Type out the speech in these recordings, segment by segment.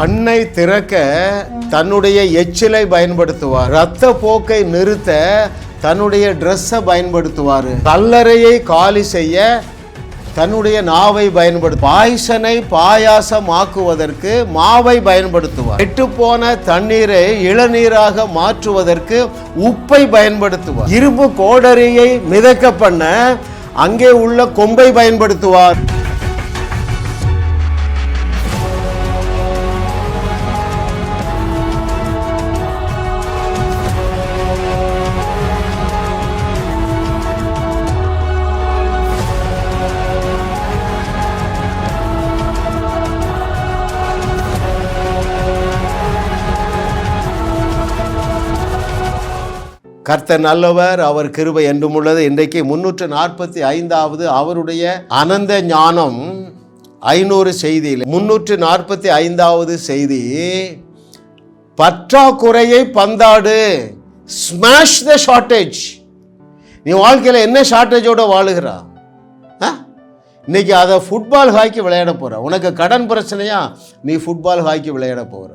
கண்ணை திறக்க தன்னுடைய எச்சிலை பயன்படுத்துவார். இரத்த போக்கை நிறுத்த தன்னுடைய ட்ரெஸ்ஸை பயன்படுத்துவார். கல்லறையை காலி செய்ய தன்னுடைய நாவை பாய்சனை பாயாசமாக்குவதற்கு மாவை பயன்படுத்துவார். கெட்டுப்போன தண்ணீரை இளநீராக மாற்றுவதற்கு உப்பை பயன்படுத்துவார். இரும்பு கோடரியை மிதக்க பண்ண அங்கே உள்ள கொம்பை பயன்படுத்துவார். கர்த்தர் நல்லவர், அவர் கிருபை என்றும் உள்ளது. இன்றைக்கு 345வது அவருடைய அனந்த ஞானம் 500 செய்தியில் 345வது செய்தி, பற்றாக்குறையை பந்தாடு. Smash the shortage. நீ வாழ்க்கையில் என்ன ஷார்டேஜோட வாழுகிறா? இன்னைக்கு அதை ஃபுட்பால் ஹாக்கி விளையாட போற. உனக்கு கடன் பிரச்சனையா? நீ ஃபுட்பால் ஹாக்கி விளையாட போகிற.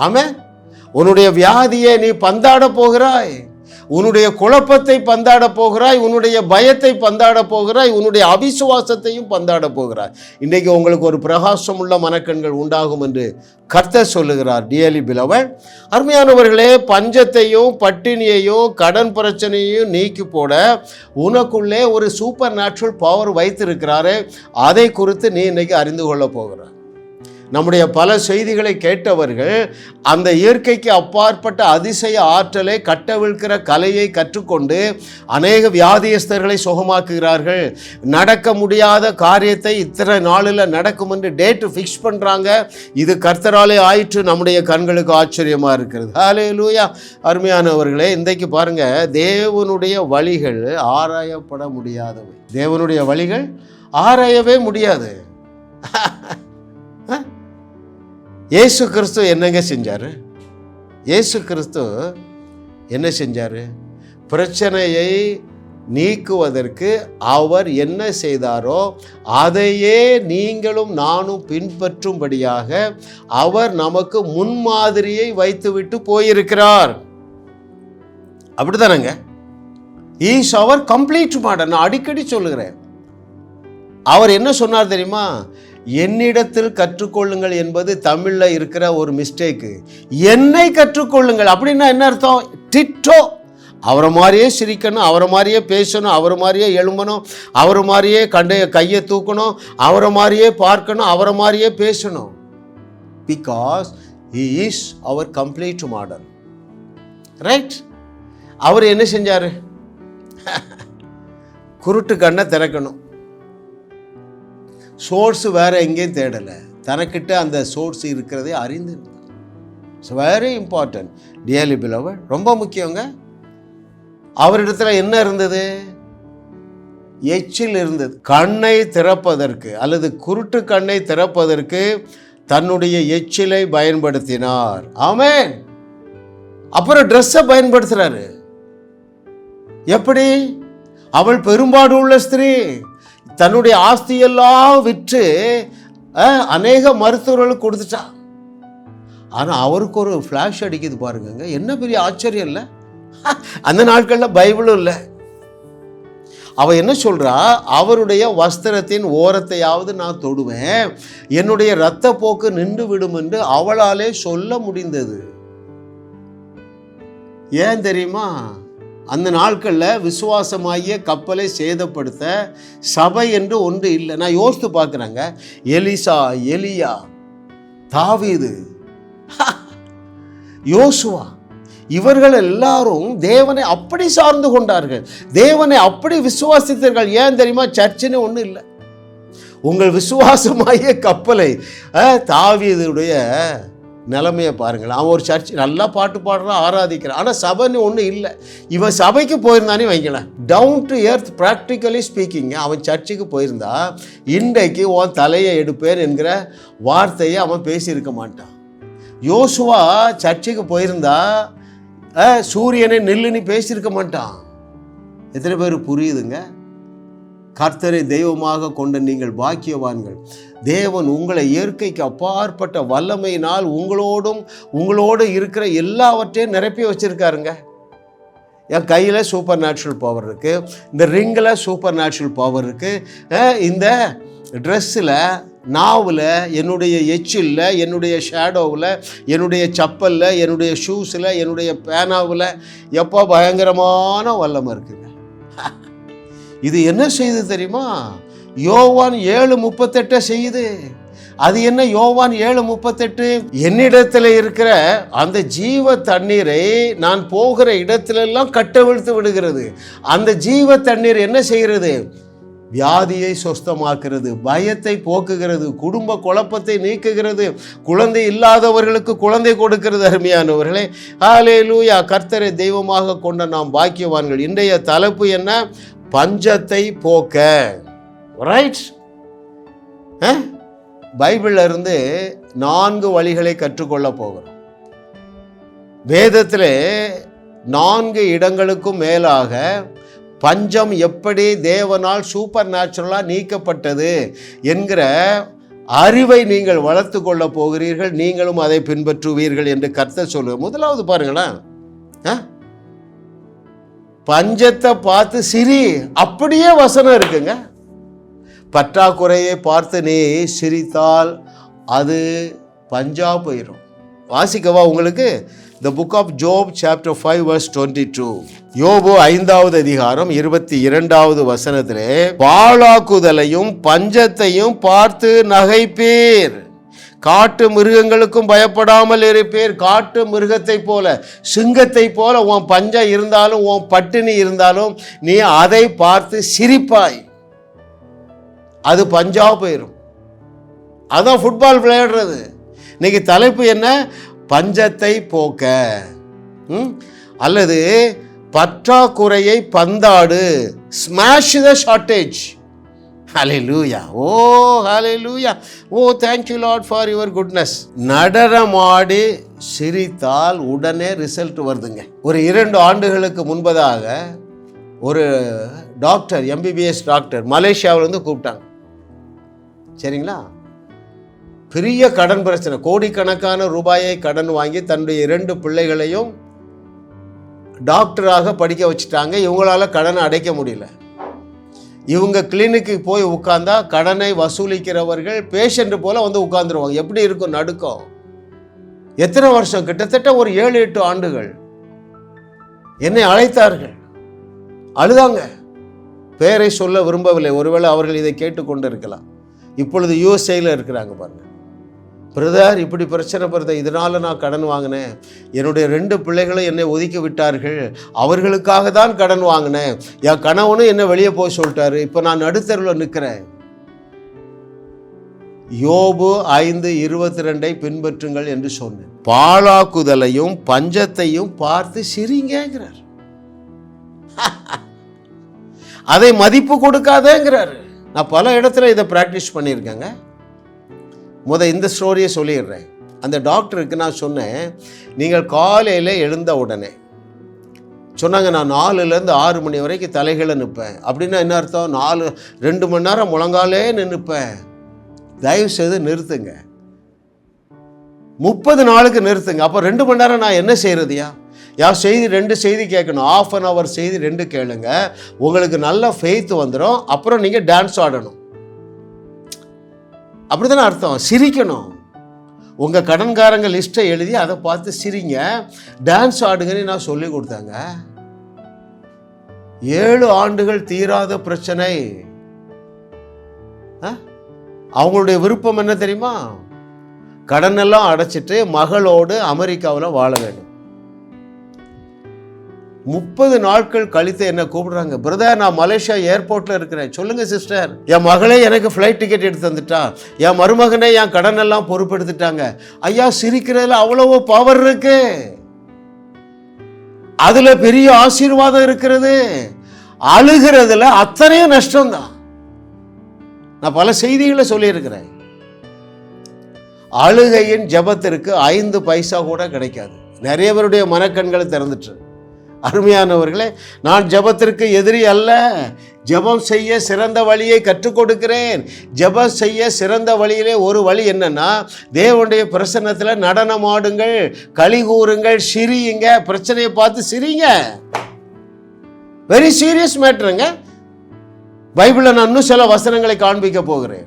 ஆமே, உன்னுடைய வியாதியை நீ பந்தாட போகிறாய். உன்னுடைய குழப்பத்தை பந்தாட போகிறாய். உன்னுடைய பயத்தை பந்தாட போகிறாய். உன்னுடைய அவிசுவாசத்தையும் பந்தாட போகிறாய். இன்றைக்கு உங்களுக்கு ஒரு பிரகாசம் உள்ள மனக்கண்கள் உண்டாகும் என்று கர்த்தர் சொல்லுகிறார். டியர்லி பிலவட், அருமையானவர்களே, பஞ்சத்தையும் பட்டினியையும் கடன் பிரச்சனையையும் நீக்கி போட உனக்குள்ளே ஒரு சூப்பர் நேச்சுரல் பவர் வைத்திருக்கிறாரே, அதை குறித்து நீ இன்னைக்கு அறிந்து கொள்ள போகிறார். நம்முடைய பல செய்திகளை கேட்டவர்கள் அந்த இயற்கைக்கு அப்பாற்பட்ட அதிசய ஆற்றலை கட்டவிழ்க்கிற கலையை கற்றுக்கொண்டு அநேக வியாதியஸ்தர்களை சுகமாக்குகிறார்கள். நடக்க முடியாத காரியத்தை இத்தனை நாளில் நடக்கும் என்று டேட்டு ஃபிக்ஸ் பண்ணுறாங்க. இது கர்த்தராலே ஆயிற்று. நம்முடைய கண்களுக்கு ஆச்சரியமாக இருக்கிறது. ஹல்லேலூயா. அருமையானவர்களே, இன்றைக்கு பாருங்க, தேவனுடைய வழிகள் ஆராயப்பட முடியாதவை. தேவனுடைய வழிகள் ஆராயவே முடியாது. இயேசு கிறிஸ்து என்னங்க செஞ்சார்? இயேசு கிறிஸ்து என்ன செஞ்சார்? பிரச்சனையை நீக்குவதற்கு அவர் என்ன செய்தாரோ அதையே நீங்களும் நானும் பின்பற்றும்படியாக அவர் நமக்கு முன்மாதிரியை வைத்துவிட்டு போயிருக்கிறார். அப்படித்தானங்க? ஈஸ் அவர் கம்ப்ளீட் மாடல். நான் அடிக்கடி சொல்லுகிறேன். அவர் என்ன சொன்னார் தெரியுமா? என்னிடத்தில் கற்றுக்கொள்ளுங்கள் என்பது தமிழில் இருக்கிற ஒரு மிஸ்டேக்கு. என்னை கற்றுக்கொள்ளுங்கள் அப்படின்னா என்ன அர்த்தம்? டிட்டோ. அவரை மாதிரியே சிரிக்கணும், அவரை மாதிரியே பேசணும், அவரை மாதிரியே எழும்பணும், அவரை மாதிரியே கையை தூக்கணும், அவரை மாதிரியே பார்க்கணும், அவரை மாதிரியே பேசணும். Because he is our complete model. Right? அவர் என்ன செஞ்சார்? குருட்டு கண்ணை திறக்கணும். சோர்ஸ் வேறு எங்கேயும் தேடலை, தனக்கிட்ட அந்த சோர்ஸ் இருக்கிறதே அறிந்து. It's very important. Dearly beloved, ரொம்ப முக்கியங்க. அவரிடத்துல என்ன இருந்தது? எச்சில் இருந்தது. கண்ணை திறப்பதற்கு அல்லது குருட்டு கண்ணை திறப்பதற்கு தன்னுடைய எச்சிலை பயன்படுத்தினார். ஆமென். அப்புறம் ட்ரெஸ்ஸை பயன்படுத்துறாரு. எப்படி? அவள் பெரும்பாடு உள்ள ஸ்திரீ, தன்னுடைய ஆஸ்தியெல்லாம் விற்று அநேக மருத்துவர்களுக்கு கொடுத்துட்டா. ஆனால் அவருக்கு ஒரு ஃப்ளாஷ் அடிக்குது பாருங்க. என்ன பெரிய ஆச்சரியம் இல்லை? அந்த நாட்களில் பைபிளும் இல்லை. அவள் என்ன சொல்றா? அவருடைய வஸ்திரத்தின் ஓரத்தையாவது நான் தொடுவேன், என்னுடைய இரத்த போக்கு நின்று விடும் என்று அவளாலே சொல்ல முடிந்தது. ஏன் தெரியுமா? அந்த நாட்களில் விசுவாசமாகிய கப்பலை சேதப்படுத்த சபை என்று ஒன்று இல்லை. நான் யோசித்து பார்க்குறேங்க. எலிசா, எலியா, தாவீது, யோசுவா, இவர்கள் எல்லாரும் தேவனை அப்படி சார்ந்து கொண்டார்கள், தேவனை அப்படி விசுவாசித்தார்கள். ஏன் தெரியுமா? சர்ச்சுன்னு ஒன்று இல்லை. உங்கள் விசுவாசமாகிய கப்பலை தாவீதுடைய நிலைமையை பாருங்கள். அவன் ஒரு சர்ச் நல்லா பாட்டு பாடுறான், ஆராதிக்கிறான், ஆனால் சபைன்னு ஒன்று இல்லை. இவன் சபைக்கு போயிருந்தானே வைங்களேன், down to earth practically speaking, அவன் சர்ச்சுக்கு போயிருந்தா இன்றைக்கு உன் தலையை எடுப்பேன் என்கிற வார்த்தையை அவன் பேசியிருக்க மாட்டான். யோசுவா சர்ச்சுக்கு போயிருந்தா சூரியனை நில்லுன்னு பேசியிருக்க மாட்டான். எத்தனை பேர் புரியுதுங்க? கர்த்தரை தெய்வமாக கொண்ட நீங்கள் பாக்கியவான்கள். தேவன் உங்களை இயற்கைக்கு அப்பாற்பட்ட வல்லமையினால் உங்களோடு இருக்கிற எல்லாவற்றையும் நிரப்பி வச்சுருக்காருங்க. என் கையில் சூப்பர் நேச்சுரல் பவர் இருக்குது, இந்த ரிங்கில் சூப்பர் நேச்சுரல் பவர் இருக்குது, இந்த ட்ரெஸ்ஸில், நாவில், என்னுடைய எச்சிலில், என்னுடைய ஷேடோவில், என்னுடைய செப்பலில், என்னுடைய ஷூஸில், என்னுடைய பேனாவில் எப்போ பயங்கரமான வல்லமை இருக்குங்க. இது என்ன செய்யுது தெரியுமா? யோவான் 7:38 செய்யுது. அது என்ன யோவான் 7:38? என்னிடத்தில் இருக்கிற அந்த ஜீவ தண்ணீரை நான் போகிற இடத்திலெல்லாம் கட்டவிழ்த்து விடுகிறது. அந்த ஜீவ தண்ணீர் என்ன செய்கிறது? வியாதியை சொஸ்தமாக்குறது, பயத்தை போக்குகிறது, குடும்ப குழப்பத்தை நீக்குகிறது, குழந்தை இல்லாதவர்களுக்கு குழந்தை கொடுக்கிறது. அருமையானவர்களே, ஹல்லேலூயா. கர்த்தரை தெய்வமாக கொண்ட நாம் பாக்கியவான்கள். இன்றைய தலைப்பு என்ன? பஞ்சத்தை போக்க. ரைட்? பைபிள்ல இருந்து 4 வழிகளை கற்றுக்கொள்ள போகிறோம். வேதத்திலே 4 இடங்களுக்கும் மேலாக பஞ்சம் எப்படி தேவனால் சூப்பர் நேச்சுரலாக நீக்கப்பட்டது என்கிற அறிவை நீங்கள் வளர்த்து கொள்ள போகிறீர்கள். நீங்களும் அதை பின்பற்றுவீர்கள் என்று கர்த்தர் சொல்லுவார். முதலாவது பாருங்களேன், பஞ்சத்தை பார்த்து சிரி. அப்படியே வசனம் இருக்குங்க. பற்றாக்குறையை பார்த்து நீ சிரித்தால் அது பஞ்சா போயிடும். வாசிக்கவா உங்களுக்கு? The book of Job chapter 5 verse 22. யோபு 5வது அதிகாரம் 22வது வசனத்திலே, பாழாக்குதலையும் பஞ்சத்தையும் பார்த்து நகைப்பீர், காட்டு மிருகங்களுக்கும் பயப்படாமல் இருப்பீர். காட்டு மிருகத்தை போல, சிங்கத்தை போல உன் பஞ்சம் இருந்தாலும், உன் பட்டினி இருந்தாலும் நீ அதை பார்த்து சிரிப்பாய். அது பஞ்சா போயிடும். அதான் ஃபுட்பால் விளையாடுறது. இன்னைக்கு தலைப்பு என்ன? பஞ்சத்தை போக்க, அல்லது பற்றாக்குறையை பந்தாடு. Smash the shortage. Hallelujah. Oh hallelujah. Oh thank you lord for your goodness. நடனமாடி சிரித்தால் உடனே ரிசல்ட் வருதுங்க. ஒரு 2 ஆண்டுகளுக்கு முன்பதாக ஒரு டாக்டர், MBBS டாக்டர், மலேசியாவிலேருந்து கூப்பிட்டாங்க. சரிங்களா? பெரிய கடன் பிரச்சனை, கோடிக்கணக்கான ரூபாயை கடன் வாங்கி தன்னுடைய 2 பிள்ளைகளையும் டாக்டராக படிக்க வச்சுட்டாங்க. இவங்களால கடனை அடைக்க முடியல. இவங்க கிளினிக்கு போய் உட்கார்ந்தா கடனை வசூலிக்கிறவர்கள் பேஷண்ட் போல வந்து உட்கார்ந்துருவாங்க. எப்படி இருக்கும் நடுக்கம்? எத்தனை வருஷம்? கிட்டத்தட்ட ஒரு 7-8 ஆண்டுகள். என்னை அழைத்தார்கள், அழுதாங்க. பேரை சொல்ல விரும்பவில்லை, ஒருவேளை அவர்கள் இதை கேட்டுக்கொண்டு இருக்கலாம். இப்பொழுது USA இருக்கிறாங்க. பாருங்க, பிரதர் இப்படி பிரச்சனை பிரதர், இதனால் நான் கடன் வாங்கினேன், என்னுடைய 2 பிள்ளைகளும் என்னை ஒதுக்கி விட்டார்கள், அவர்களுக்காக தான் கடன் வாங்கினேன், என் கணவனும் என்னை வெளியே போய் சொல்லிட்டாரு, இப்போ நான் நடுத்தருவில் நிற்கிறேன். யோபு 5:22 பின்பற்றுங்கள் என்று சொன்னேன். பாழாக்குதலையும் பஞ்சத்தையும் பார்த்து சிரிங்கிறார். அதை மதிப்பு கொடுக்காதேங்கிறாரு. நான் பல இடத்துல இதை ப்ராக்டிஸ் பண்ணியிருக்கேங்க. இந்த ஸ்டோரியை சொல்லிடுறேன். அந்த டாக்டருக்கு நான் சொன்னேன், நீங்கள் காலையில் எழுந்த உடனே சொன்னாங்க, நான் 4லேருந்து 6 மணி வரைக்கும் தலைகளை நிற்பேன். அப்படின்னா என்ன அர்த்தம்? 2 மணி நேரம் முழங்காலே நிற்பேன். தயவு செய்து நிறுத்துங்க, 30 நாளுக்கு நிறுத்துங்க. அப்போ 2 மணி நேரம் நான் என்ன செய்கிறதுயா? செய்தி 2 செய்தி கேட்கணும், 1/2 an hour செய்தி 2 கேளுங்க, உங்களுக்கு நல்ல ஃபெய்த் வந்துடும். அப்புறம் நீங்கள் டான்ஸ் ஆடணும். அப்படி தானே அர்த்தம்? சிரிக்கணும். உங்கள் கடன்காரங்க லிஸ்ட்டை எழுதி அதை பார்த்து சிரிங்க, டான்ஸ் ஆடுங்கன்னு நான் சொல்லி கொடுத்தாங்க. 7 ஆண்டுகள் தீராத பிரச்சனை. அவங்களுடைய விருப்பம் என்ன தெரியுமா? கடனெல்லாம் அடைச்சிட்டு மகளோடு அமெரிக்காவில் வாழ வேண்டும். 30 நாட்கள் கழித்து என்ன கூப்பிடுறாங்க, பிரதர் நான் மலேசியா ஏர்போர்ட்டில் இருக்கிறேன். சொல்லுங்க சிஸ்டர். என் மகளே எனக்கு ஃப்ளைட் டிக்கெட் எடுத்து தந்துட்டா, என் மருமகனே என் கடன் எல்லாம் பொறுப்பெடுத்துட்டாங்க. ஐயா, சிரிக்கிறதுல அவ்வளவோ பவர் இருக்கு, அதுல பெரிய ஆசீர்வாதம் இருக்கிறது. அழுகிறதுல அத்தனையும் நஷ்டம்தான். நான் பல செய்திகளை சொல்லியிருக்கிறேன். அழுகையின் ஜபத்திற்கு 5 பைசா கூட கிடைக்காது. நிறைய பேருடைய மனக்கண்களை திறந்துட்டு அருமையானவர்களே, நான் ஜெபத்திற்கு எதிரி அல்ல. ஜெபம் செய்ய சிறந்த வழியை கற்றுக் கொடுக்கிறேன். ஜெபம் செய்ய சிறந்த வழியிலே ஒரு வழி என்னன்னா, தேவனுடைய பிரசன்னத்தில் நடனம் ஆடுங்கள், களி கூறுங்கள், சிரியுங்க, பிரச்சனையை பார்த்து சிரிங்க. வெரி சீரியஸ் மேட்டருங்க. பைபிளில் நான் இன்னும் சில வசனங்களை காண்பிக்க போகிறேன்.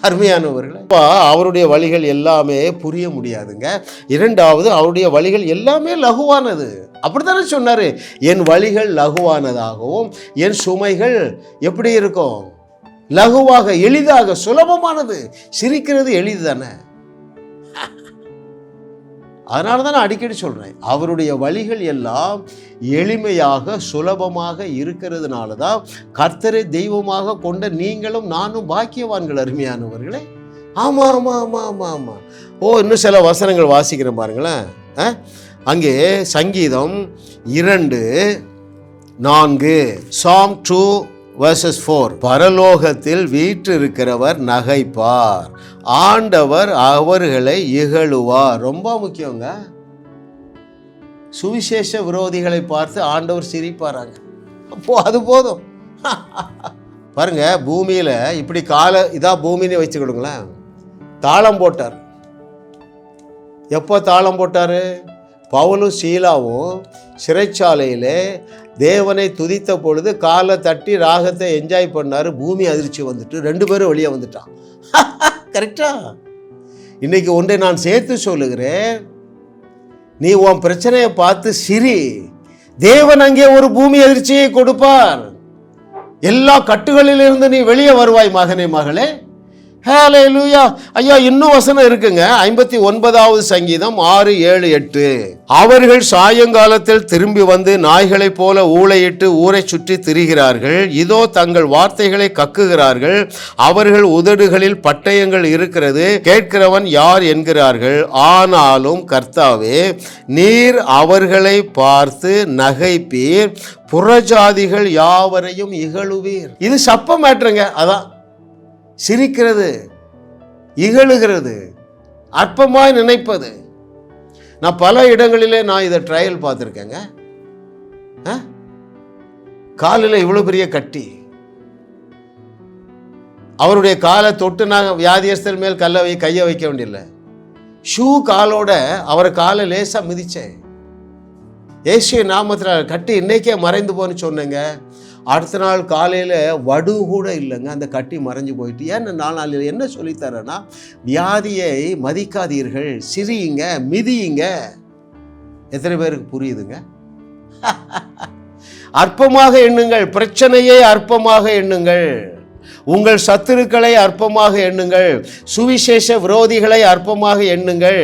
அருமையானவர்களே, அவருடைய வழிகள் எல்லாமே புரிய முடியாதுங்க. இரண்டாவது, அவருடைய வழிகள் எல்லாமே லகுவானது. அப்படித்தானே சொன்னாரு, என் வழிகள் லகுவானதாகவும் என் சுமைகள் எப்படி இருக்கும், லகுவாக, எளிதாக, சுலபமானது. சிரிக்கிறது எளிது தானே. அதனால தான் நான் அடிக்கடி சொல்றேன், அவருடைய வழிகள் எல்லாம் எளிமையாக சுலபமாக இருக்கிறதுனால தான் கர்த்தரை தெய்வமாக கொண்ட நீங்களும் நானும் பாக்கியவான்கள். அருமையானவர்களே, ஆமாம் ஆமாம் ஆமாம் ஆமாம் ஆமாம். இன்னும் சில வசனங்கள் வாசிக்கிறேன் பாருங்களேன். அங்கே சங்கீதம் 2:4, Psalm 2:4, பரலோகத்தில் வீற்றிருக்கிறவர் நகைப்பார், ஆண்டவர் அவர்களை இகழுவார். ரொம்ப முக்கியங்க. சுவிசேஷ விரோதிகளை பார்த்து ஆண்டவர் சிரிப்பாராங்க. அது போதும். பாருங்க, பூமியில இப்படி இதா பூமின்னு வச்சுக்கிடுங்களேன். தாளம் போட்டார். எப்போ தாளம் போட்டாரு? பவுலும் சீலாவும் சிறைச்சாலையிலே தேவனை துதித்த பொழுது காலை தட்டி ராகத்தை என்ஜாய் பண்ணாரு. பூமி அதிர்ச்சி வந்துட்டு 2 பேரும் வெளியே வந்துட்டான். கரெக்டா? இன்னைக்கு ஒன்றை நான் சேர்த்து சொல்லுகிறேன், நீ உன் பிரச்சனையை பார்த்து சிரி. தேவன் அங்கே ஒரு பூமி அதிர்ச்சியை கொடுப்பார். எல்லா கட்டுகளிலிருந்து நீ வெளியே வருவாய் மகனே, மகளே. ஹல்லேலூயா. ஐயா, இன்னும் வசனம் இருக்குங்க. 59வது சங்கீதம் 6, 7, 8, அவர்கள் சாயங்காலத்தில் திரும்பி வந்து நாய்களைப் போல ஊளையிட்டு ஊரை சுற்றி திரிகிறார்கள். இதோ தங்கள் வார்த்தைகளை கக்குகிறார்கள். அவர்கள் உதடுகளில் பட்டயங்கள் இருக்கிறது. கேட்கிறவன் யார் என்கிறார்கள். ஆனாலும் கர்த்தாவே, நீர் அவர்களை பார்த்து நகைப்பீர், புறஜாதிகள் யாவரையும் இகழுவீர். இது சப்ப மேட்டருங்க. அதான் சிரிக்கிறது, இகழுகிறது, அற்பமாய் நினைப்பது. நான் பல இடங்களிலே நான் இதை ட்ரையல் பார்த்துருக்கேங்க. காலில் இவ்வளோ பெரிய கட்டி, அவருடைய காலை தொட்டு நாங்கள் வியாதியஸ்தர் மேல் கையை வைக்க வேண்டியதில்லை. ஷூ காலோட அவரை காலை லேசாக மிதித்தேன். இயேசு நாமத்தில் கட்டி இன்னைக்கே மறைந்து போன்னு சொன்னேங்க. அடுத்த நாள் காலையில் வடு கூட இல்லைங்க, அந்த கட்டி மறைஞ்சு போயிட்டு. ஏன்னா நாளில் என்ன சொல்லித்தரேன்னா, வியாதியை மதிக்காதீர்கள், சிரியுங்க, மிதியுங்க. எத்தனை பேருக்கு புரியுதுங்க? அற்பமாக எண்ணுங்கள், பிரச்சனையை அற்பமாக எண்ணுங்கள், உங்கள் சத்துருக்களை அற்பமாக எண்ணுங்கள், சுவிசேஷ விரோதிகளை அற்பமாக எண்ணுங்கள்,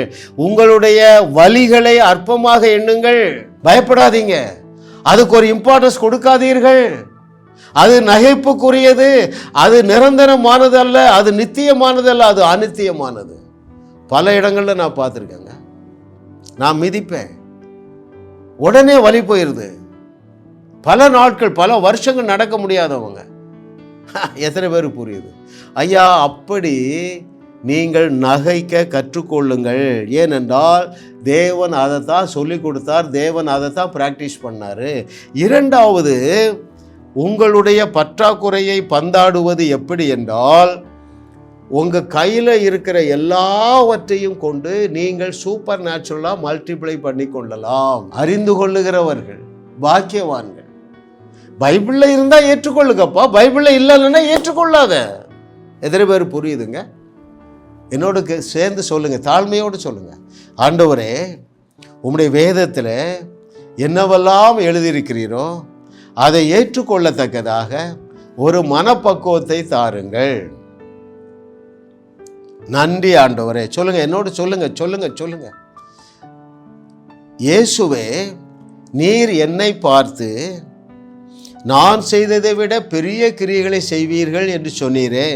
உங்களுடைய வலிகளை அற்பமாக எண்ணுங்கள். பயப்படாதீங்க, அதுக்கு ஒரு இம்பார்ட்டன்ஸ் கொடுக்காதீர்கள். அது நகைப்புக்குரியது, அது நிரந்தரமானது அல்ல, அது நித்தியமானது அல்ல, அது அநித்தியமானது. பல இடங்கள்ல நான் பார்த்துருக்கேங்க. நான் மிதிப்பேன், உடனே வலி போயிடுது. பல நாட்கள், பல வருஷங்கள் நடக்க முடியாதவங்க. எத்தனை பேருக்கு புரியுது? ஐயா, அப்படி நீங்கள் நகைக்க கற்றுக்கொள்ளுங்கள். ஏனென்றால் தேவன் அதைத்தான் சொல்லி கொடுத்தார், தேவன் அதைத்தான் பிராக்டிஸ் பண்ணார். இரண்டாவது, உங்களுடைய பற்றாக்குறையை பந்தாடுவது எப்படி என்றால், உங்கள் கையில் இருக்கிற எல்லாவற்றையும் கொண்டு நீங்கள் சூப்பர் நேச்சுரலாக மல்டிப்ளை பண்ணி கொள்ளலாம். அறிந்து கொள்ளுகிறவர்கள் பாக்கியவான்கள். பைபிளில் இருந்தால் ஏற்றுக்கொள்ளுங்கப்பா, பைபிளில் இல்லைன்னா ஏற்றுக்கொள்ளாத. எத்தனை பேர் புரியுதுங்க? என்னோடு சேர்ந்து சொல்லுங்க, தாழ்மையோடு சொல்லுங்க. ஆண்டவரே, உம்முடைய வேதத்தில் என்னவெல்லாம் எழுதியிருக்கிறீரோ அதை ஏற்றுக்கொள்ளத்தக்கதாக ஒரு மனப்பக்குவத்தை தாருங்கள். நன்றி ஆண்டவரே. சொல்லுங்க, என்னோடு சொல்லுங்க, சொல்லுங்க, சொல்லுங்க. இயேசுவே, நீர் என்னை பார்த்து நான் செய்ததை விட பெரிய கிரியைகளை செய்வீர்கள் என்று சொன்னீரே.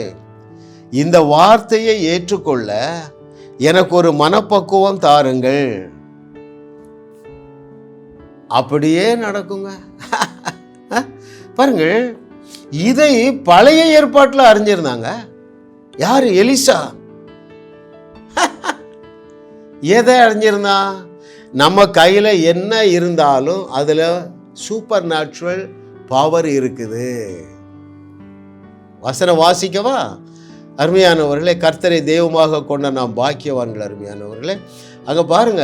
இந்த வார்த்தையை ஏற்றுக்கொள்ள எனக்கு ஒரு மனப்பக்குவம் தாருங்கள். அப்படியே நடக்குங்க. பாருங்கள், இதை பழைய ஏற்பாட்டில் அறிஞ்சிருந்தாங்க. யாரு? எலிசா. எதை அறிஞ்சிருந்தா? நம்ம கையில் என்ன இருந்தாலும் அதில் சூப்பர் நேச்சுரல் பவர் இருக்குது. வசனம் வாசிக்கவா? அருமையானவர்களே, கர்த்தரை தெய்வமாக கொண்ட நாம் பாக்கியவான்கள். அருமையானவர்களே, அங்கே பாருங்க,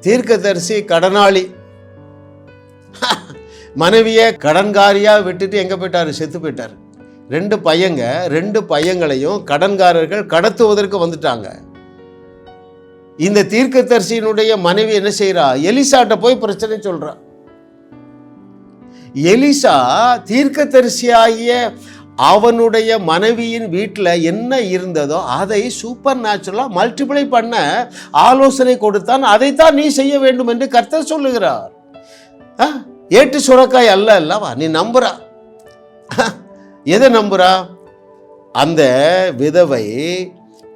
தீர்க்கதரிசி கடனாளி மனைவியை கடன்காரியா விட்டுட்டு எங்கே போயிட்டாரு? செத்து போயிட்டார். 2 பையங்களையும் கடன்காரர்கள் கடத்துவதற்கு வந்துட்டாங்க. இந்த தீர்க்கதரிசியினுடைய மனைவி என்ன செய்யறா? எலிசாட்ட போய் பிரச்சனை சொல்றா. எலிசா தீர்க்கதரிசியாகிய அவனுடைய மனைவியின் வீட்டில் என்ன இருந்ததோ அதை சூப்பர் நேச்சுரலாக மல்டிப்ளை பண்ண ஆலோசனை கொடுத்தான். அதைத்தான் நீ செய்ய வேண்டும் என்று கர்த்தர் சொல்லுகிறார். ஏட்டு சுரக்காய் அல்லவா? நீ நம்புறா? எதை நம்புறா? அந்த விதவை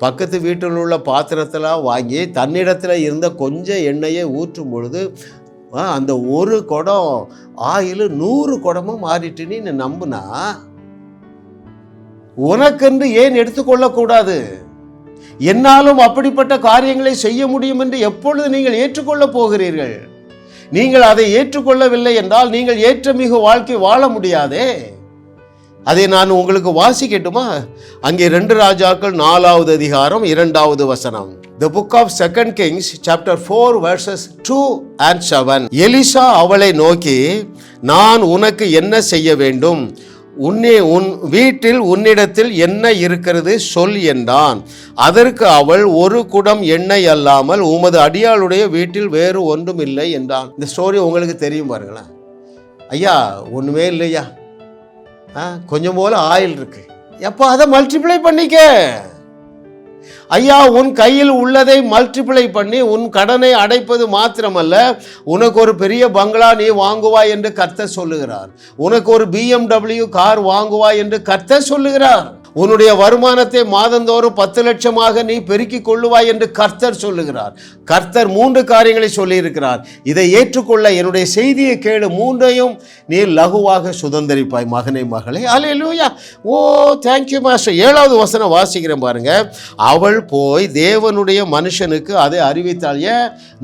பக்கத்து வீட்டில் உள்ள பாத்திரத்தில் வாங்கி தன்னிடத்தில் இருந்த கொஞ்சம் எண்ணெயை ஊற்றும் பொழுது அந்த ஒரு குடம் ஆயில் 100 குடமும் மாறிட்டுன்னு நீ நம்புனா உனக்கென்று ஏன் எடுத்துக்கொள்ளக்கூடாது? என்னாலும் அப்படிப்பட்ட காரியங்களை செய்ய முடியும் என்று எப்பொழுது நீங்கள் ஏற்றுக்கொள்ள போகிறீர்கள்? நீங்கள் அதை ஏற்றுக்கொள்ளவில்லை என்றால் நீங்கள் ஏற்றமிகு வாழ்க்கை வாழ முடியாதே. அதை நான் உங்களுக்கு வாசிக்கட்டுமா? அங்கே 2 ராஜாக்கள் 4வது அதிகாரம் 2வது வசனம். The book of 2 Kings chapter 4 verses 2 and 7. Elisha அவளை நோக்கி, நான் உனக்கு என்ன செய்ய வேண்டும்? உன் வீட்டில் உன்னிடத்தில் என்ன இருக்கிறது சொல் என்றான். அதற்கு அவள், 1 குடம் எண்ணெய் அல்லாமல் உமது அடியாளுடைய வீட்டில் வேறு ஒன்றும் இல்லை என்றான். இந்த ஸ்டோரி உங்களுக்கு தெரியும் பாருங்களேன். ஐயா, ஒன்றுமே இல்லையா, கொஞ்சம் போல ஆயில் இருக்கு, எப்போ அதை மல்டிப்ளை பண்ணிக்க. ஐயா, உன் கையில் உள்ளதை மல்டிப்ளை பண்ணி உன் கடனை அடைப்பது மாத்திரமல்ல, உனக்கு ஒரு பெரிய பங்களா நீ வாங்குவாய் என்று கர்த்தர் சொல்லுகிறார். உனக்கு ஒரு BMW கார் வாங்குவாய் என்று கர்த்தர் சொல்லுகிறார். உன்னுடைய வருமானத்தை மாதந்தோறும் 10 லட்சமாக நீ பெருக்கிக் கொள்ளுவாய் என்று கர்த்தர் சொல்லுகிறார். கர்த்தர் 3 காரியங்களை சொல்லியிருக்கிறார். இதை ஏற்றுக்கொள்ள என்னுடைய செய்தியை கேளு, 3ஐயும் நீ லகுவாக சுதந்திரிப்பாய் மகனே மகளே. அல்லேலூயா. ஓ தேங்க்யூ மாஸ்டர். 7வது வசனம் வாசிக்கிறேன் பாருங்க. அவள் போய் தேவனுடைய மனுஷனுக்கு அதை அறிவித்தாள்.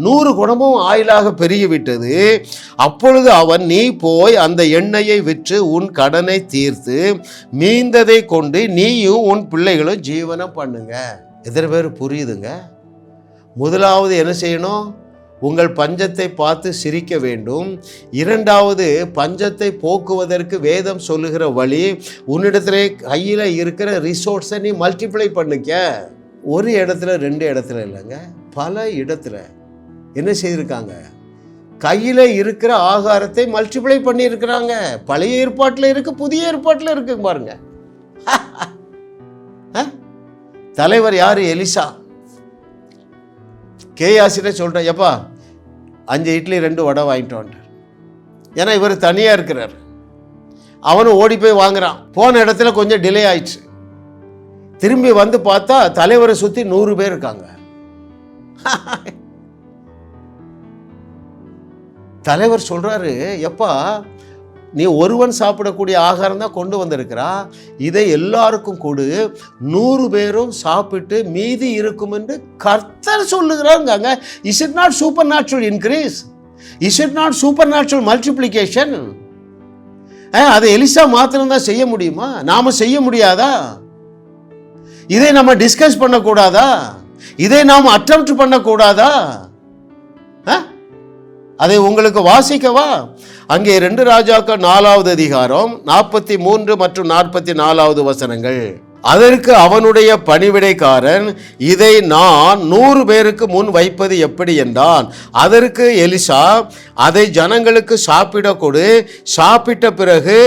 100 குடமும் ஆயிலாக பெருகிவிட்டது. அப்பொழுது அவன், நீ போய் அந்த எண்ணெயை விற்று உன் கடனை தீர்த்து மீந்ததை கொண்டு நீயும் உன் பிள்ளைகளும் ஜீவனம் பண்ணுங்க. எத்தனை பேர் புரியுதுங்க? முதலாவது என்ன செய்யணும்? உங்கள் பஞ்சத்தை பார்த்து சிரிக்க வேண்டும். 2வது, பஞ்சத்தை போக்குவதற்கு வேதம் சொல்லுகிற வழி, உன்னிடத்துல கையில் இருக்கிற ரிசோர்ஸை நீ மல்டிப்ளை பண்ணிக்க. ஒரு இடத்துல 2 இடத்துல இல்லைங்க, பல இடத்துல என்ன செய்திருக்காங்க? கையில் இருக்கிற ஆகாரத்தை மல்டிப்ளை பண்ணி இருக்கிறாங்க. பழைய ஏற்பாட்டில் இருக்கு, புதிய ஏற்பாட்டில் இருக்கு பாருங்க. தலைவர் யாரு? எலிசா. கேயாசிட்ட சொல்றேன், எப்பா 5 இட்லி 2 வடை வாங்கிட்டு வந்துட்டார். ஏன்னா இவர் தனியா இருக்கிறார். அவனும் ஓடி போய் வாங்குறான். போன இடத்துல கொஞ்சம் டிலே ஆயிடுச்சு. திரும்பி வந்து பார்த்தா தலைவரை சுத்தி 100 பேர் இருக்காங்க. தலைவர் சொல்றாரு, எப்பா நீ ஒருவன் சாப்பிடக்கூடிய ஆகாரம் தான் கொண்டு வந்திருக்கிறா, இதை எல்லாருக்கும் கொடு, 100 பேரும் சாப்பிட்டு மீதி இருக்கும் என்று கர்த்தர் சொல்லுகிறாங்க. Is it not supernatural increase? Is it not supernatural multiplication? அதை எலிசா மாத்திரம் தான் செய்ய முடியுமா? நாம செய்ய முடியாதா? இதை நம்ம டிஸ்கஸ் பண்ணக்கூடாதா? இதை நாம் அட்டெம்ப்ட் பண்ணக்கூடாதா? அதை உங்களுக்கு வாசிக்கவா? அங்கே 2 ராஜாக்கள் 4வது அதிகாரம் 43 மற்றும் 44வது வசனங்கள். அதற்கு அவனுடைய பணிவிடைக்காரன், இதை நான் 100 பேருக்கு முன் வைப்பது எப்படி என்றான். அதற்கு எலிசா, அதை ஜனங்களுக்கு சாப்பிட கொடு, சாப்பிட்ட பிறகு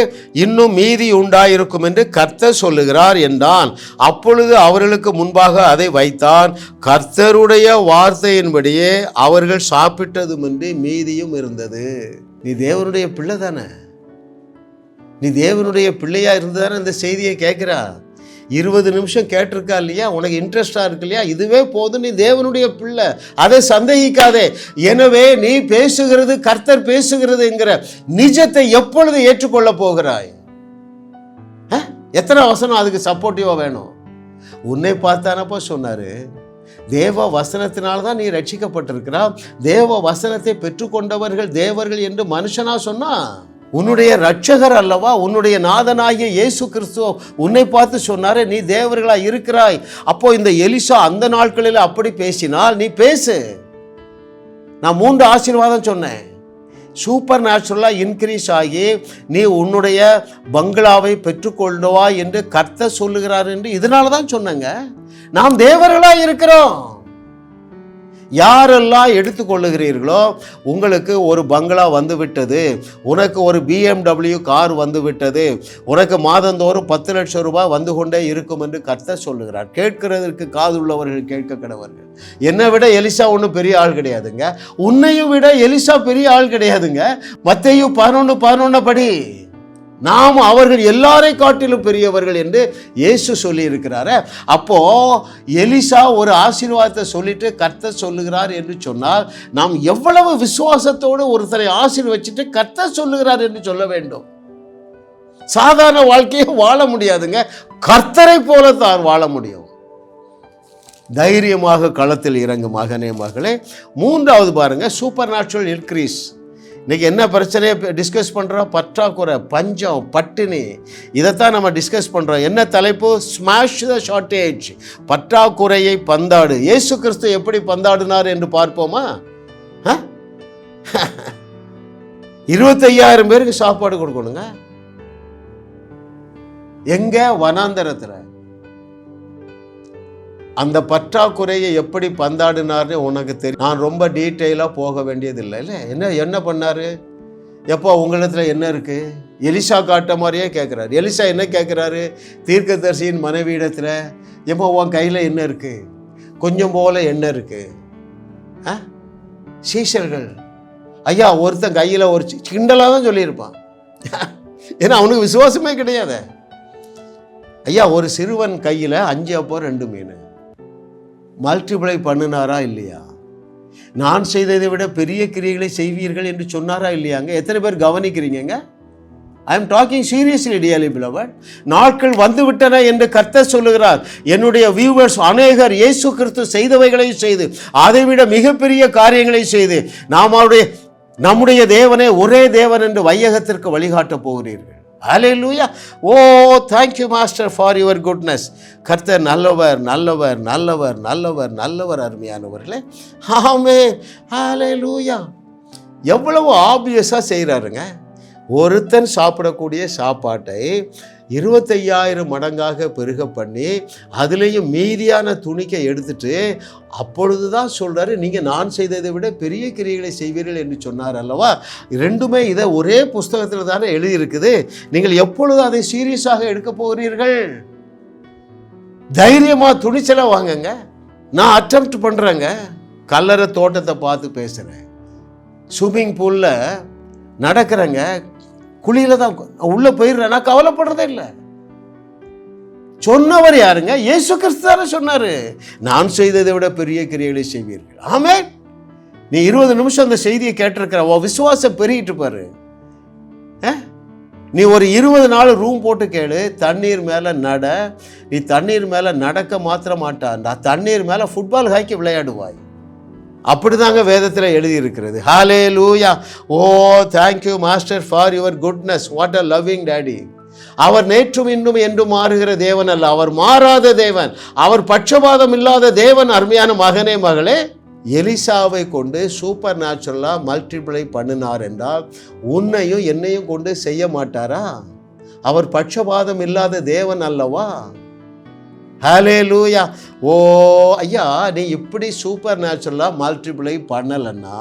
இன்னும் மீதி உண்டாயிருக்கும் என்று கர்த்தர் சொல்லுகிறார் என்றான். அப்பொழுது அவர்களுக்கு முன்பாக அதை வைத்தான். கர்த்தருடைய வார்த்தையின்படியே அவர்கள் சாப்பிட்டதுமின்றி மீதியும் இருந்தது. நீ தேவனுடைய பிள்ளை தானே? நீ தேவனுடைய பிள்ளையா இருந்துதானே இந்த செய்தியை கேட்கிறா? 20 நிமிஷம் கேட்டிருக்கா இல்லையா? உனக்கு இன்ட்ரெஸ்டா இருக்கு இல்லையா? இதுவே போதும், நீ தேவனுடைய பிள்ளை, அதை சந்தேகிக்காதே. எனவே நீ பேசுகிறது கர்த்தர் பேசுகிறது என்கிற நிஜத்தை எப்பொழுது ஏற்றுக்கொள்ள போகிறாய்? எத்தனை வசனம் அதுக்கு சப்போர்ட்டிவா வேணும்? உன்னை பார்த்தானப்போ சொன்னாரு, தேவ வசனத்தினால்தான் நீ ரட்சிக்கப்பட்டிருக்கிறா. தேவ வசனத்தை பெற்றுக்கொண்டவர்கள் தேவர்கள் என்று மனுஷனா சொன்னா, உன்னுடைய ரட்சகர் அல்லவா, உன்னுடைய நாதனாகிய இயேசு கிறிஸ்து உன்னை பார்த்து சொன்னாரே, நீ தேவர்களா இருக்கிறாய். அப்போ இந்த எலிசா அந்த நாட்களில் அப்படி பேசினால் நீ பேசு. நான் 3 ஆசீர்வாதம் சொன்னேன். சூப்பர் நேச்சுரலாக இன்க்ரீஸ் ஆகி நீ உன்னுடைய பங்களாவை பெற்றுக்கொள்ளுவா என்று கர்த்தர் சொல்லுகிறார் என்று இதனால தான் சொன்னங்க. நாம் தேவர்களாக இருக்கிறோம். யாரெல்லாம் எடுத்துக்கொள்ளுகிறீர்களோ, உங்களுக்கு ஒரு பங்களா வந்து விட்டது, உனக்கு ஒரு BMW கார் வந்து விட்டது, உனக்கு மாதந்தோறும் 10 லட்சம் ரூபாய் வந்து கொண்டே இருக்கும் என்று கர்த்தர் சொல்லுகிறார். கேட்கிறதற்கு காது உள்ளவர்கள் கேட்க கடவர்கள். என்னை விட எலிசா ஒன்றும் பெரிய ஆள் கிடையாதுங்க. உன்னையும் விட எலிசா பெரிய ஆள் கிடையாதுங்க. மத்தேயு 11:11 படி நாம் அவர்கள் எல்லாரை காட்டிலும் பெரியவர்கள் என்று இயேசு சொல்லி இருக்கிறாரு. அப்போ எலிசா ஒரு ஆசீர்வாதத்தை சொல்லிட்டு கர்த்தர் சொல்லுகிறார் என்று சொன்னால், நாம் எவ்வளவு விசுவாசத்தோடு ஒருத்தரை ஆசீர்வச்சிட்டு கர்த்தர் சொல்லுகிறார் என்று சொல்ல வேண்டும். சாதாரண வாழ்க்கையை வாழ முடியாதுங்க. கர்த்தரை போல தான் வாழ முடியும். தைரியமாக களத்தில் இறங்கும் மகனே மகளே. 3வது பாருங்க, சூப்பர் நேச்சுரல் இன்க்ரீஸ். இன்றைக்கி என்ன பிரச்சனையை டிஸ்கஸ் பண்ணுறோம்? பற்றாக்குறை, பஞ்சம், பட்டினி. இதைத்தான் நம்ம டிஸ்கஸ் பண்ணுறோம். என்ன தலைப்பு? ஸ்மாஷ் த ஷார்ட்டேஜ். பற்றாக்குறையை பந்தாடு. இயேசு கிறிஸ்து எப்படி பந்தாடினார் என்று பார்ப்போமா? 25,000 பேருக்கு சாப்பாடு கொடுக்கணுங்க. எங்க? வனாந்தரத்தில். அந்த பற்றாக்குறையை எப்படி பந்தாடினார்னு உனக்கு தெரியும். நான் ரொம்ப டீட்டெயிலாக போக வேண்டியதில்லை. இல்லை, என்ன பண்ணார்? எப்போ உங்களிடத்தில் என்ன இருக்குது? எலிசா காட்ட மாதிரியே கேட்குறாரு. எலிசா என்ன கேட்குறாரு? தீர்க்கதரிசியின் மனைவியிடத்தில், எப்போ உன் கையில் என்ன இருக்குது? கொஞ்சம் போல என்ன இருக்குது? சீஷர்கள், ஐயா ஒருத்தன் கையில் ஒரு கிண்டலாக தான் சொல்லியிருப்பான். ஏன்னா அவனுக்கு விசுவாசமே கிடையாது. ஐயா ஒரு சிறுவன் கையில் 5 அப்பம் 2 மீன் மல்டிப்ளை பண்ணினாரா இல்லையா? நான் செய்ததை விட பெரிய கிரியைகளை செய்வீர்கள் என்று சொன்னாரா இல்லையாங்க? எத்தனை பேர் கவனிக்கிறீங்க? I am talking seriously dearly beloved. நாட்கள் வந்து விட்டன என்று கர்த்தர் சொல்லுகிறார். என்னுடைய வியூவர்ஸ் அநேகர் இயேசு கிறிஸ்து செய்தவைகளை செய்து, அதைவிட மிகப்பெரிய காரியங்களை செய்து, நம்முடைய தேவனே ஒரே தேவன் என்று வையகத்திற்கு வழிகாட்ட போகிறீர்கள். Hallelujah. Oh thank you master for your goodness. கர்த்தர் நல்லவர் நல்லவர் நல்லவர் நல்லவர் நல்லவர். அருமையானவர்களே, ஆமென். ஹல்லேலூயா. எவ்வளவு ஆப்வியஸாக செய்கிறாருங்க. ஒருத்தன் சாப்பிடக்கூடிய சாப்பாட்டை 25,000 மடங்காக பெருக பண்ணி, அதுலேயும் மீதியான துணிக்கை எடுத்துட்டு அப்பொழுது தான் சொல்கிறாரு, நீங்கள் நான் செய்ததை விட பெரிய கிரியைகளை செய்வீர்கள் என்று சொன்னார் அல்லவா? 2மே இதை ஒரே புஸ்தகத்தில் தானே எழுதியிருக்குது. நீங்கள் எப்பொழுது அதை சீரியஸாக எடுக்க போகிறீர்கள்? தைரியமாக துணிச்சலாக வாங்குங்க. நான் அட்டெம்ப்ட் பண்ணுறேங்க. கல்லறை தோட்டத்தை பார்த்து பேசுகிறேன். ஸ்விம்மிங் பூலில் நடக்கிறேங்க. குழியில் தான் உள்ளே போயிடுறேன். நான் கவலைப்படுறதே இல்லை. சொன்னவர் யாருங்க? இயேசு கிறிஸ்து தானே சொன்னார், நான் செய்ததை விட பெரிய கிரியைகளை செய்வீர்கள். ஆமென். நீ 20 நிமிஷம் அந்த செய்தியை கேட்டிருக்கிற, உன் விசுவாசம் பெருகிட்டு பாரு. நீ ஒரு 20 நாள் ரூம் போட்டு கேளு, தண்ணீர் மேலே நட. நீ தண்ணீர் மேலே நடக்க மாத்திர மாட்டான், தண்ணீர் மேலே ஃபுட்பால் ஹாக்கி விளையாடுவாய். அப்படிதாங்க வேதத்தில் எழுதியிருக்கிறது. Hallelujah. Oh thank you master for your goodness. What a loving daddy. அவர் நேற்றும் இன்றும் என்றும் மாறுகிற தேவன் அல்ல, அவர் மாறாத தேவன், அவர் பட்சபாதம் இல்லாத தேவன். அருமையான மகனே மகளே, எலிசாவை கொண்டு சூப்பர் நேச்சுரலாக மல்டிப்ளை பண்ணினார் என்றால் உன்னையும் என்னையும் கொண்டு செய்ய மாட்டாரா? அவர் பட்சபாதம் இல்லாத தேவன் அல்லவா? ஹல்லேலூயா. ஓ ஐயா, நீ இப்படி சூப்பர் நேச்சுரலாக மல்டிப்ளை பண்ணலைன்னா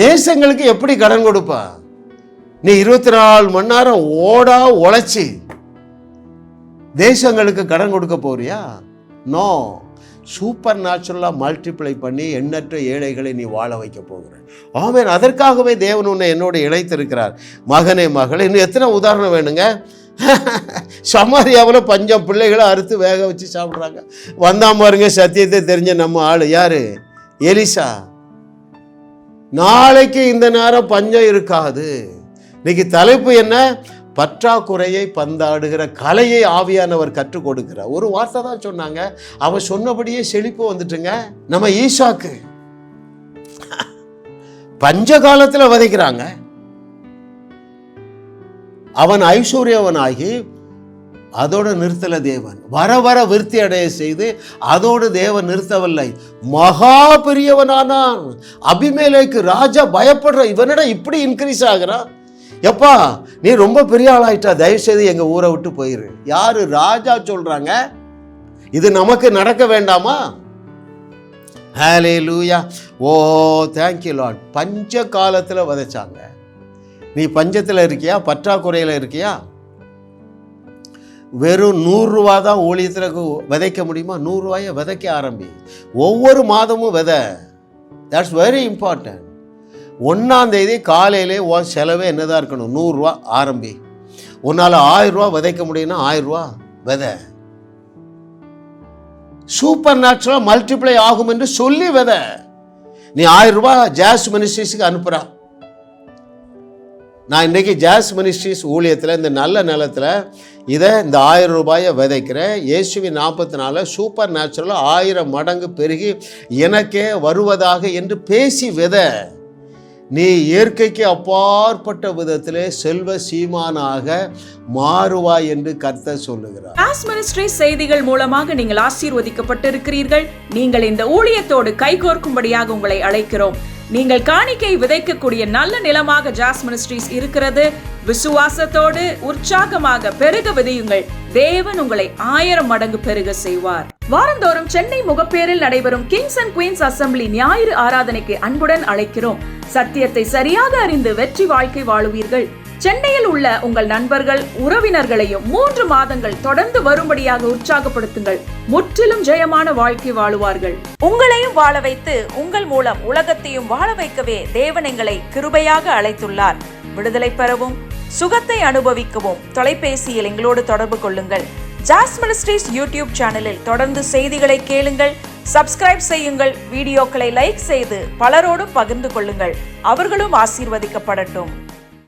தேசங்களுக்கு எப்படி கடன் கொடுப்பா? நீ 24 மணி நேரம் உழைச்சி தேசங்களுக்கு கடன் கொடுக்க போறியா? நோ. சூப்பர் நேச்சுரலாக மல்டிப்ளை பண்ணி எண்ணற்ற ஏழைகளை நீ வாழ வைக்க போகிற. ஆமென். அதற்காகவே தேவன் உன்னை என்னோட இழைத்திருக்கிறார். மகனே மகளே, இன்னும் எத்தனை உதாரணம் வேணுங்க? சமாரியாவில் பஞ்சம், பிள்ளைகளை அறுத்து வேக வச்சு சாப்பிட்றாங்க. வந்தாம பாருங்க சத்தியத்தை தெரிஞ்ச நம்ம ஆள் யாரு? எலிசா. நாளைக்கு இந்த நேரம் பஞ்சம் இருக்காது. இன்னைக்கு தலைப்பு என்ன? பற்றாக்குறையை பந்தாடுகிற கலையை ஆவியானவர் கற்றுக் கொடுக்கிறார். ஒரு வார்த்தை தான் சொன்னாங்க, அவன் சொன்னபடியே செழிப்பு வந்துட்டுங்க. நம்ம ஈசாக்கு பஞ்ச காலத்தில் விதைக்கிறாங்க, அவன் ஐஸ்வர்யவனாகி அதோடு நிறுத்தல தேவன். வர வர விருத்தி அடைய செய்து அதோடு தேவன் நிறுத்தவில்லை, மகா பெரியவனானான். அபிமெலேக்கு ராஜா பயப்படுற, இவனிட இப்படி இன்க்ரீஸ் ஆகிறான், எப்பா நீ ரொம்ப பெரிய ஆளாயிட்டா, தயவுசெய்து எங்க ஊரை விட்டு போயிரு. யாரு? ராஜா சொல்றாங்க. இது நமக்கு நடக்க வேண்டாமா? ஹல்லேலூயா. Oh thank you Lord. பஞ்ச காலத்தில் விதைச்சாங்க. நீ பஞ்சத்தில் இருக்கியா? பற்றாக்குறையில் இருக்கியா? வெறும் 100 ரூபா தான் ஊழியத்தில் விதைக்க முடியுமா? 100 ரூபாயை விதைக்க ஆரம்பி. ஒவ்வொரு மாதமும் விதை. That's very important. 1ஆம் தேதி காலையிலே உன் செலவே என்னதான் இருக்கணும்? 100 ரூபா ஆரம்பி. உன்னால் 1000 ரூபா விதைக்க முடியும்னா 1000 ரூபா விதை. சூப்பர் நேச்சுரல் மல்டிப்ளை ஆகும் என்று சொல்லி விதை. நீ 1000 ரூபா ஜாஸ் மினிஸ்ட்ரிஸுக்கு அனுப்புறா. நான் இன்றைக்கி ஜாஸ் மினிஸ்ட்ரிஸ் ஊழியத்தில் இந்த நல்ல நிலத்தில் இந்த 1000 ரூபாயை விதைக்கிறேன். இயேசுவின் 44 சூப்பர் நேச்சுரல் 1000 மடங்கு பெருகி எனக்கே வருவதாக என்று பேசி விதை. நீ இயற்கைக்கு அப்பாற்பட்ட விதத்திலே செல்வ சீமானாக மாறுவாய் என்று கர்த்தர் சொல்லுகிறார். ஜாஸ் மினிஸ்ட்ரிஸ் செய்திகள் மூலமாக நீங்கள் ஆசீர்வதிக்கப்பட்டிருக்கிறீர்கள். நீங்கள் இந்த ஊழியத்தோடு கைகோர்க்கும்படியாக உங்களை அழைக்கிறோம். நீங்கள் காணிக்கை விதைக்கக்கூடிய நல்ல நிலமாக ஜாஸ் மினிஸ்ட்ரிஸ் இருக்கிறது. விசுவாசத்தோடு உற்சாகமாக பெருக விதையுங்கள். தேவன் உங்களை 1000 மடங்கு பெருக செய்வார். வாரந்தோறும் சென்னை முகப்பேரில் நடைபெறும் கிங்ஸ் அண்ட் குயின்ஸ் அசெம்பிளி ஞாயிறு ஆராதனைக்கு அன்புடன் அழைக்கிறோம். சத்தியத்தை சரியாக அறிந்து வெற்றி வாழ்க்கை வாழுவீர்கள். சென்னையில் உள்ள உங்கள் நண்பர்கள் உறவினர்களையும் 3 மாதங்கள் தொடர்ந்து வரும்படியாக உற்சாகப்படுத்துங்கள். முற்றிலும் ஜெயமான வாழ்க்கை வாழுவார்கள். உங்களையும் வாழ வைத்து உங்கள் மூலம் உலகத்தையும் வாழ வைக்கவே தேவன் எங்களை கிருபையாக அழைத்துள்ளார். விடுதலை பெறவும் சுகத்தை அனுபவிக்கவும் தொலைபேசியில் எங்களோடு தொடர்பு கொள்ளுங்கள். ஜாஸ் மினிஸ்ட்ரிஸ் யூடியூப் சேனலில் தொடர்ந்து செய்திகளை கேளுங்கள். சப்ஸ்கிரைப் செய்யுங்கள். வீடியோக்களை லைக் செய்து பலரோடும் பகிர்ந்து கொள்ளுங்கள். அவர்களும் ஆசீர்வதிக்கப்படட்டும்.